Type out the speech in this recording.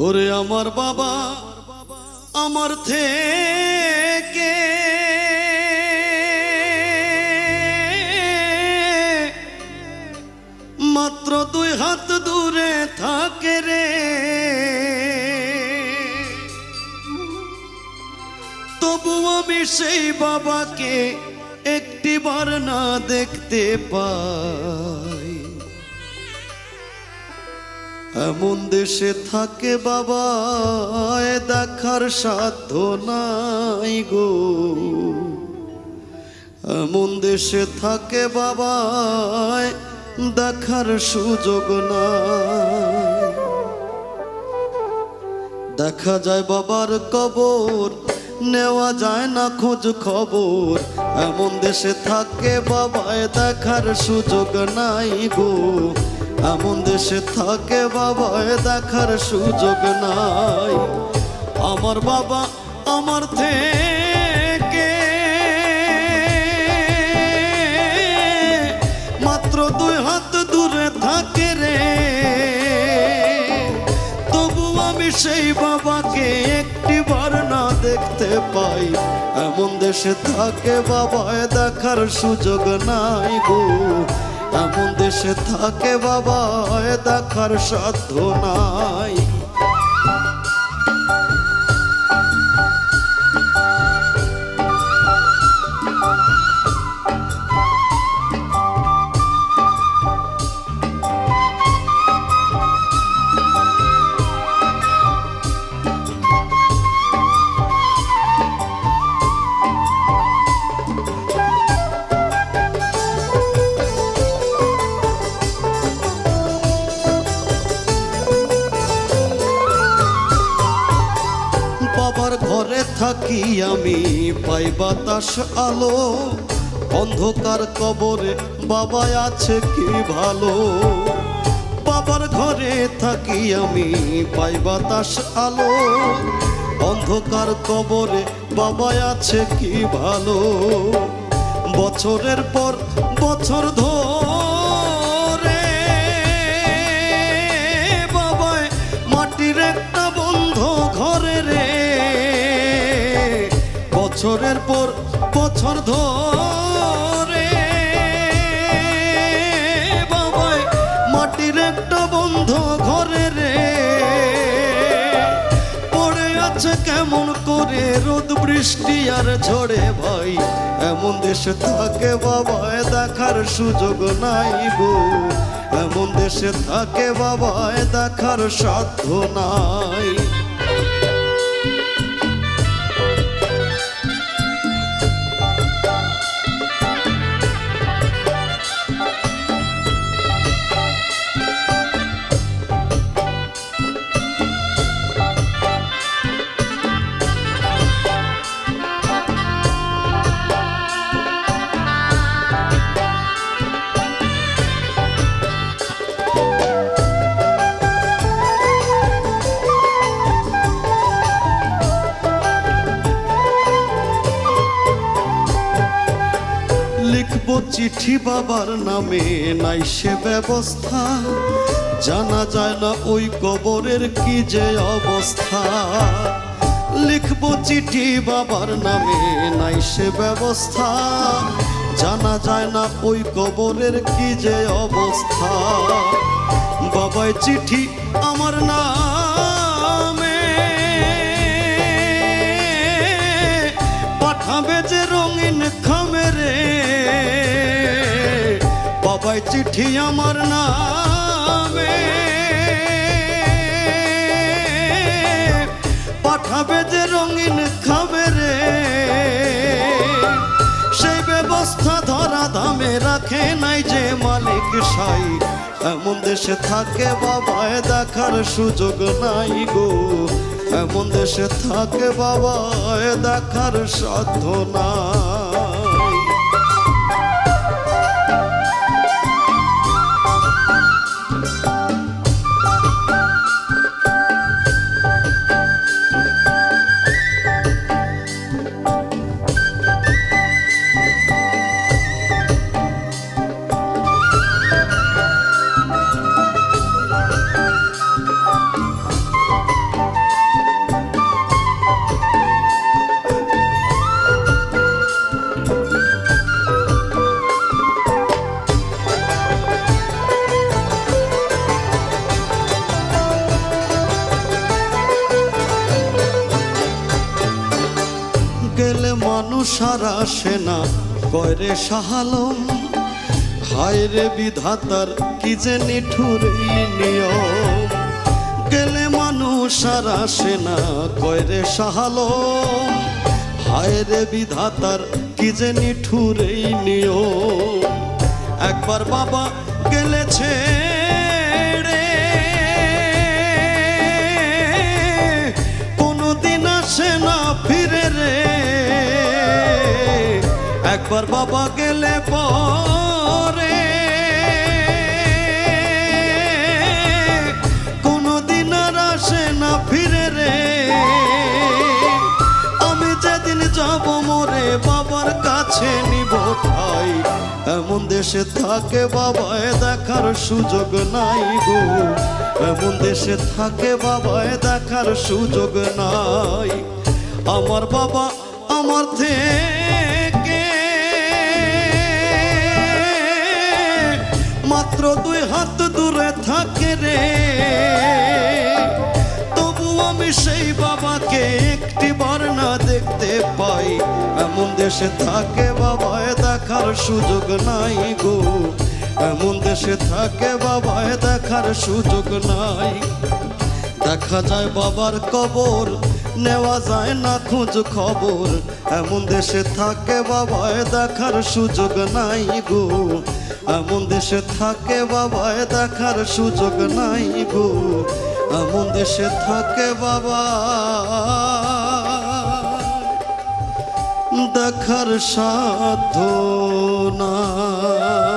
ওরে আমার বাবা আমার থেকে মাত্র 2 হাত দূরে থাকে রে, তবু আমি সেই বাবাকে একটিবার না দেখতে পাই। এমন দেশে থাকে বাবা দেখার সাধ্য নাই গো, এমন দেশে থাকে বাবা দেখার সুযোগ নাই। দেখা যায় বাবার কবর, নেওয়া যায় না খোঁজ খবর, এমন দেশে থাকে বাবায় দেখার সুযোগ নাই গো, এমন দেশে থাকে বাবায় দেখার সুযোগ নাই। আমার বাবা আমার থেকে মাত্র 2 হাত দূরে থাকে রে, তবু আমি সেই বাবাকে একটিবার না দেখতে পাই। এমন দেশে থাকে বাবায় দেখার সুযোগ নাই গো, এমন দেশে থাকে বাবায় দেখার সাধ্য নাই। বাবার ঘরে থাকি আমি পাই বাতাস আলো, অন্ধকার কবরে বাবা আছে কি ভালো। বাবার ঘরে থাকি আমি পাই বাতাস আলো, অন্ধকার কবরে বাবা আছে কি ভালো। বছরের পর বছর ধরে বাবায় মাটির একটা বন্ধ ঘরে রে, বছরের পর বছর ধরে বাবায় মাটির একটা বন্ধ ঘরে রে, পড়ে আছে কেমন করে রোদ বৃষ্টি আর ঝড়ে ভাই। এমন দেশে থাকে বাবায় দেখার সুযোগ নাই গো, এমন দেশে থাকে বাবায় দেখার সাধ্য নাই। লিখবো চিঠি বাবার নামে নাই সে ব্যবস্থা, জানা যায় না ওই কবরের কি যে অবস্থা। লিখবো চিঠি বাবার নামে নাই সে ব্যবস্থা, জানা যায় না ওই কবরের কি যে অবস্থা। বাবাই চিঠি আমার নামে পাঠাবে যে রঙিন খামে রে, বাবাই চিঠি আমার নামে পাঠাবে যে রঙিন খামে রে, সেই ব্যবস্থা ধরা ধামে রাখে নাই যে মালিক সাই। এমন দেশে থাকে বাবায় দেখার সুযোগ নাই গো, এমন দেশে থাকে বাবায় দেখার সাধ্য নাই। মানুষ আর আসে না কয়রে শাহালম, হায় রে বিধাতার কি যে নিঠুর এই নিয়ম। গেলে মানুষ আর আসে না কয়রে শাহালম, হায় রে বিধাতার কি যে নিঠুর এই নিয়ম। একবার বাবা গেলেছে রে, কোনদিন আসে না ফিরে রে। একবার বাবা গেলে পরে কোনদিন আর আসে না ফিরে রে। আমি যেদিন যাব মরে বাবার কাছে নিব ঠাই, এমন দেশে থাকে বাবায় দেখার সুযোগ নাই গো, এমন দেশে থাকে বাবায় দেখার সুযোগ নাই। আমার বাবা আমার থেকে মাত্র 2 হাত দূরে থাকে রে, তবু আমি সেই বাবাকে একটিবার না দেখতে পাই। এমন দেশে থাকে বাবায় দেখার সুযোগ নাই গো, এমন দেশে থাকে বাবায় দেখার সুযোগ নাই। দেখা যায় বাবার কবর, নেওয়া যায় না খোঁজ খবর, এমন দেশে থাকে বাবায় দেখার সুযোগ নাই গো, এমন দেশে থাকে বাবায় দেখার সুযোগ নাই গো, এমন দেশে থাকে বাবা দেখার সাধ্য নাই।